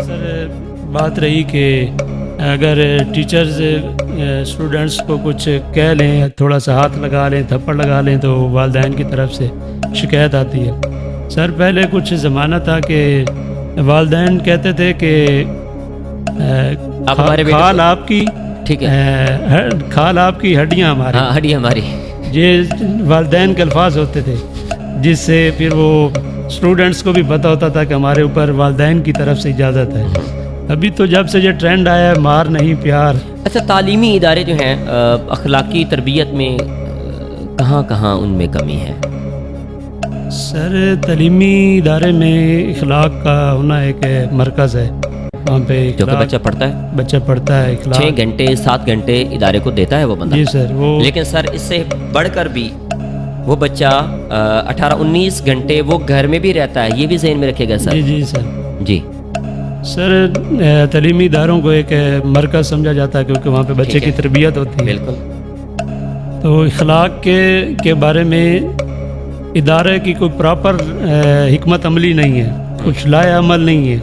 سر بات رہی کہ اگر ٹیچرز اسٹوڈنٹس کو کچھ کہہ لیں، تھوڑا سا ہاتھ لگا لیں، تھپڑ لگا لیں تو والدین کی طرف سے شکایت آتی ہے۔ سر پہلے کچھ زمانہ تھا کہ والدین کہتے تھے کہ کھال آپ کی، ٹھیک ہے، کھال آپ کی ہڈیاں ہماری، ہاں ہڈی ہماری، یہ والدین کے الفاظ ہوتے تھے، جس سے پھر وہ اسٹوڈنٹس کو بھی پتہ ہوتا تھا کہ ہمارے اوپر والدین کی طرف سے اجازت ہے۔ ابھی تو جب سے یہ ٹرینڈ آیا ہے مار نہیں پیار۔ اچھا، تعلیمی ادارے جو ہیں اخلاقی تربیت میں کہاں کہاں ان میں کمی ہے؟ سر تعلیمی ادارے میں اخلاق کا ہونا ایک مرکز ہے، وہاں پہ جو کہ بچہ پڑھتا ہے اخلاق 6 گھنٹے 7 گھنٹے ادارے کو دیتا ہے وہ بندہ۔ جی سر، وہ لیکن سر اس سے بڑھ کر بھی وہ بچہ 18-19 گھنٹے وہ گھر میں بھی رہتا ہے، یہ بھی ذہن میں رکھے گا سر۔ جی سر، جی سر تعلیمی اداروں کو ایک مرکز سمجھا جاتا ہے کیونکہ وہاں پہ بچے کی تربیت ہوتی ہے۔ بالکل۔ تو اخلاق کے بارے میں ادارے کی کوئی پراپر حکمت عملی نہیں ہے، کچھ لائے عمل نہیں ہے،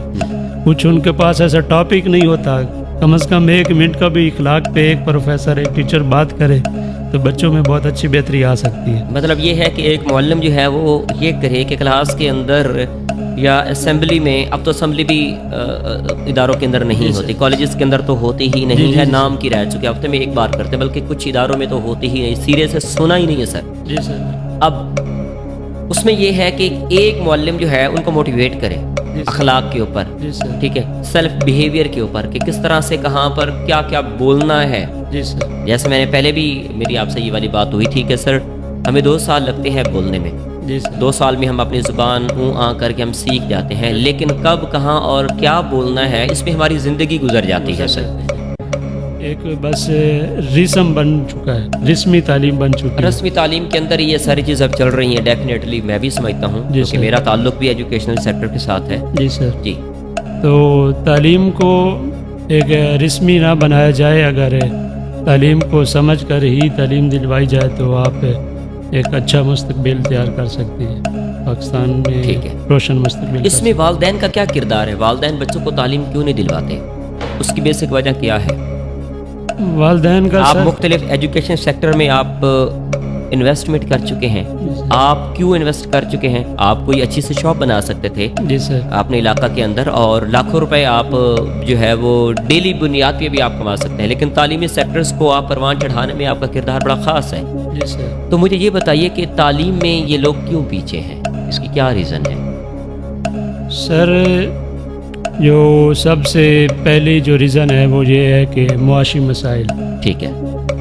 کچھ ان کے پاس ایسا ٹاپک نہیں ہوتا۔ کم از کم 1 منٹ کا بھی اخلاق پہ ایک پروفیسر ایک ٹیچر بات کرے تو بچوں میں بہت اچھی بہتری آ سکتی ہے۔ مطلب یہ ہے کہ ایک معلم جو ہے وہ یہ کرے کہ کلاس کے اندر یا اسمبلی میں، اب تو اسمبلی بھی اداروں کے اندر نہیں ہوتی، کالجز کے اندر تو ہوتی ہی نہیں ہے، نام کی رہ چکے، ہفتے میں ایک بار کرتے، بلکہ کچھ اداروں میں تو ہوتی ہی نہیں، سیرے سے سنا ہی نہیں ہے سر۔ جی سر۔ اب اس میں یہ ہے کہ ایک معلم جو ہے ان کو موٹیویٹ کرے اخلاق کے اوپر، ٹھیک ہے، سیلف بیہیویئر کے اوپر، کہ کس طرح سے کہاں پر کیا کیا بولنا ہے۔ جی سر۔ جیسے میں نے پہلے بھی میری آپ سے یہ والی بات ہوئی تھی کہ سر ہمیں 2 سال لگتے ہیں بولنے میں، 2 سال میں ہم اپنی زبان آ کر کے ہم سیکھ جاتے ہیں، لیکن کب کہاں اور کیا بولنا ہے اس میں ہماری زندگی گزر جاتی ہے سر۔ ایک بس رسم بن چکا ہے، رسمی تعلیم بن چکی ہے۔ رسمی تعلیم کے اندر یہ ساری چیزیں اب چل رہی ہیں، ڈیفینیٹلی میں بھی سمجھتا ہوں کیونکہ میرا تعلق بھی ایجوکیشنل سیکٹر کے ساتھ ہے۔ جی سر۔ جی، تو تعلیم کو ایک رسمی نہ بنایا جائے، اگر تعلیم کو سمجھ کر ہی تعلیم دلوائی جائے تو آپ ایک اچھا مستقبل تیار کر سکتے ہیں پاکستان میں، ٹھیک ہے، روشن مستقبل۔ اس میں والدین کا کیا کردار ہے؟ والدین بچوں کو تعلیم کیوں نہیں دلواتے؟ اس کی بیسک وجہ کیا ہے؟ والدین کا آپ مختلف ایجوکیشن سیکٹر میں آپ انویسٹمنٹ کر چکے ہیں، آپ کیوں انویسٹ کر چکے ہیں؟ آپ کوئی اچھی سی شاپ بنا سکتے تھے اپنے علاقہ کے اندر اور لاکھوں روپے آپ جو ہے وہ ڈیلی بنیاد پہ بھی آپ کما سکتے ہیں، لیکن تعلیمی سیکٹرز کو آپ پروان چڑھانے میں آپ کا کردار بڑا خاص ہے۔ تو مجھے یہ بتائیے کہ تعلیم میں یہ لوگ کیوں پیچھے ہیں، اس کی کیا ریزن ہے؟ سر جو سب سے پہلی جو ریزن ہے وہ یہ ہے کہ معاشی مسائل، ٹھیک ہے،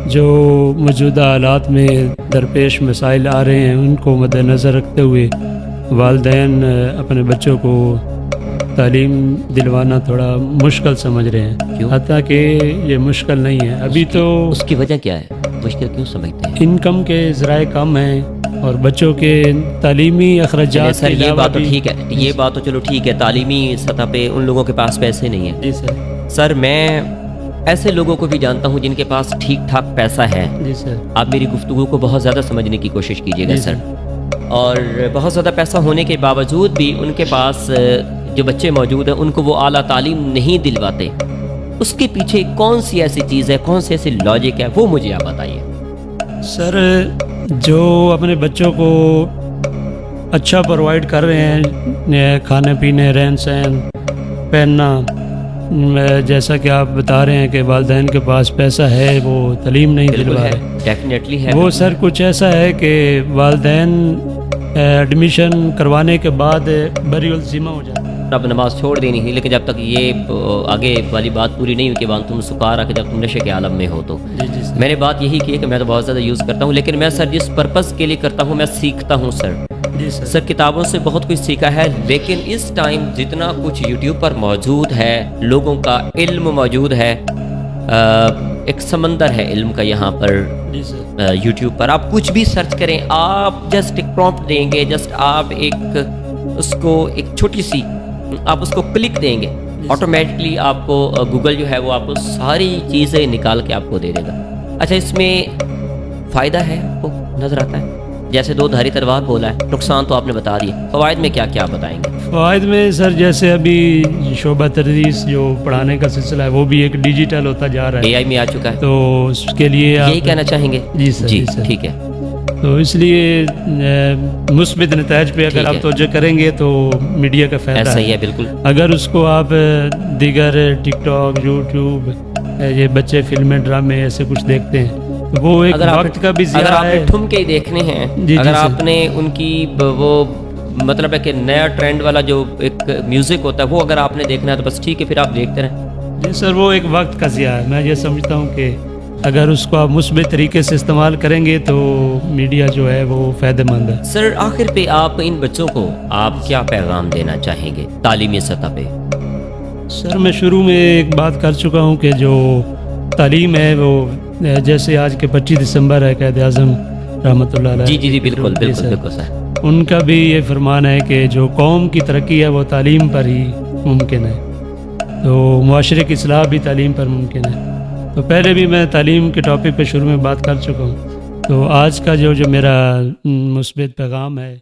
جو موجودہ حالات میں درپیش مسائل آ رہے ہیں ان کو مد نظر رکھتے ہوئے والدین اپنے بچوں کو تعلیم دلوانا تھوڑا مشکل سمجھ رہے ہیں، حتیٰ کہ یہ مشکل نہیں ہے ابھی تو۔ اس کی وجہ کیا ہے؟ مشکل کیوں سمجھتے ہیں؟ انکم کے ذرائع کم ہیں اور بچوں کے تعلیمی اخراجات۔ سر یہ بات تو ٹھیک ہے، یہ بات تو چلو ٹھیک ہے، تعلیمی سطح پہ ان لوگوں کے پاس پیسے نہیں ہیں۔ جی سر۔ سر میں ایسے لوگوں کو بھی جانتا ہوں جن کے پاس ٹھیک ٹھاک پیسہ ہے۔ جی سر۔ آپ میری گفتگو کو بہت زیادہ سمجھنے کی کوشش کیجیے گا سر۔ اور بہت زیادہ پیسہ ہونے کے باوجود بھی ان کے پاس جو بچے موجود ہیں ان کو وہ اعلیٰ تعلیم نہیں دلواتے، اس کے پیچھے کون سی ایسی چیز ہے، کون سی ایسی لاجک ہے، وہ مجھے آپ بتائیے۔ سر جو اپنے بچوں کو اچھا پرووائڈ کر رہے ہیں، کھانے پینے، رہن سہن، پہننا، جیسا کہ آپ بتا رہے ہیں کہ والدین کے پاس پیسہ ہے وہ تعلیم نہیں دلوا رہے، ڈیفینیٹلی ہے وہ سر کچھ ایسا ہے کہ والدین ایڈمیشن کروانے کے بعد بری الذمہ ہو جاتے ہیں، اب نماز چھوڑ دینی ہے، لیکن جب تک یہ آگے والی بات پوری نہیں ہوئی کہ وان تم سکارا کہ جب تم نشے کے عالم میں ہو تو میں نے بات یہی کی کہ میں تو بہت زیادہ یوز کرتا ہوں، لیکن میں سر جس پرپس کے لیے کرتا ہوں میں سیکھتا ہوں سر۔ سر کتابوں سے بہت کچھ سیکھا ہے، لیکن اس ٹائم جتنا کچھ یوٹیوب پر موجود ہے، لوگوں کا علم موجود ہے، ایک سمندر ہے علم کا یہاں پر یوٹیوب پر، آپ کچھ بھی سرچ کریں، آپ جسٹ ایک پرومپٹ دیں گے، جسٹ آپ ایک اس کو ایک چھوٹی سی آپ اس کو کلک دیں گے، آٹومیٹکلی آپ کو گوگل جو ہے وہ آپ کو ساری چیزیں نکال کے آپ کو دے دے گا۔ اچھا، اس میں فائدہ ہے آپ کو نظر آتا ہے؟ جیسے دو دھاری تلوار بولا ہے، نقصان تو آپ نے بتا دیے، فوائد میں کیا کیا بتائیں گے؟ فوائد میں سر جیسے ابھی شعبہ تدریس جو پڑھانے کا سلسلہ ہے وہ بھی ایک ڈیجیٹل ہوتا جا رہا ہے، AI میں آ چکا ہے، تو اس کے لیے یہی آپ کہنا چاہیں گے؟ جی سر، جی جی سر، ٹھیک ہے، تو اس لیے مثبت نتائج پہ ٹھیک اگر ہے۔ آپ توجہ کریں گے تو میڈیا کا فائدہ ایسا ہی ہے۔ ہے بالکل، اگر اس کو آپ دیگر ٹک ٹاک، یوٹیوب، یہ بچے فلمیں ڈرامے ایسے کچھ دیکھتے ہیں تو وہ ایک وقت کا بھی اگر ضیاع آپ نے ہے۔ ٹھمکے ہی دیکھنے ہیں، جی اگر سر، آپ نے ان کی وہ مطلب ہے کہ نیا ٹرینڈ والا جو ایک میوزک ہوتا ہے وہ اگر آپ نے دیکھنا ہے تو بس ٹھیک ہے، پھر آپ دیکھتے رہیں۔ جی سر، وہ ایک وقت کا ضیاع ہے۔ میں یہ سمجھتا ہوں کہ اگر اس کو آپ مثبت طریقے سے استعمال کریں گے تو میڈیا جو ہے وہ فائدہ مند ہے۔ سر آخر پہ آپ ان بچوں کو آپ کیا پیغام دینا چاہیں گے تعلیمی سطح پہ؟ سر میں شروع میں ایک بات کر چکا ہوں کہ جو تعلیم ہے وہ جیسے آج کے 25 دسمبر ہے قائد اعظم رحمۃ اللہ علیہ، جی جی جی بالکل جی بالکل سر، بالکل سر، ان کا بھی یہ فرمان ہے کہ جو قوم کی ترقی ہے وہ تعلیم پر ہی ممکن ہے، تو معاشرے کی اصلاح بھی تعلیم پر ممکن ہے۔ تو پہلے بھی میں تعلیم کے ٹاپک پہ شروع میں بات کر چکا ہوں، تو آج کا جو میرا مثبت پیغام ہے